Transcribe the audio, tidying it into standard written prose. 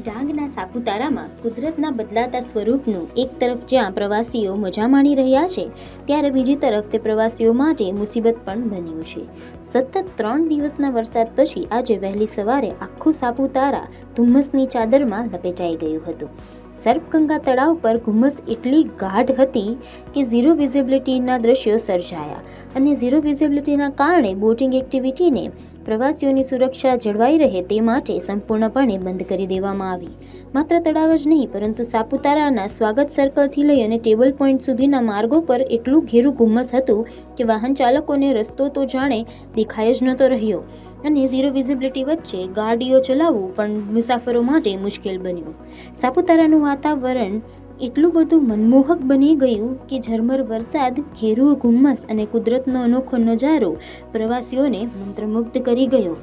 ડાંગના સાપુતારામાં કુદરતના બદલાતા સ્વરૂપનું એક તરફ જ્યાં પ્રવાસીઓ મજા માણી રહ્યા છે, ત્યારે બીજી તરફ તે પ્રવાસીઓ માટે મુસીબત પણ બન્યું છે. સતત 3 દિવસના વરસાદ પછી આજે વહેલી સવારે આખું સાપુતારા ધુમ્મસની ચાદરમાં લપેટાઈ ગયું હતું. સર્પગંગા તળાવ પર ધુમ્મસ એટલી ગાઢ હતી કે ઝીરો વિઝિબિલિટીના દ્રશ્યો સર્જાયા અને ઝીરો વિઝિબિલિટીના કારણે બોટિંગ એક્ટિવિટીને પ્રવાસીઓની સુરક્ષા જળવાઈ રહે તે માટે સંપૂર્ણપણે બંધ કરી દેવામાં આવી. માત્ર તળાવ જ નહીં, પરંતુ સાપુતારાના સ્વાગત સર્કલથી લઈ અને ટેબલ પોઈન્ટ સુધીના માર્ગો પર એટલું ઘેરું ધુમ્મસ હતું કે વાહન ચાલકોને રસ્તો તો જાણે દેખાય જ નહોતો રહ્યો અને ઝીરો વિઝિબિલિટી વચ્ચે ગાડીઓ ચલાવવું પણ મુસાફરો માટે મુશ્કેલ બન્યું. સાપુતારાનું વાતાવરણ એટલું બધું મનમોહક બની ગયું કે ઝરમર વરસાદ, ઘેરું ધુમ્મસ અને કુદરતનો અનોખો નજારો પ્રવાસીઓને મંત્રમુગ્ધ કરી ગયો.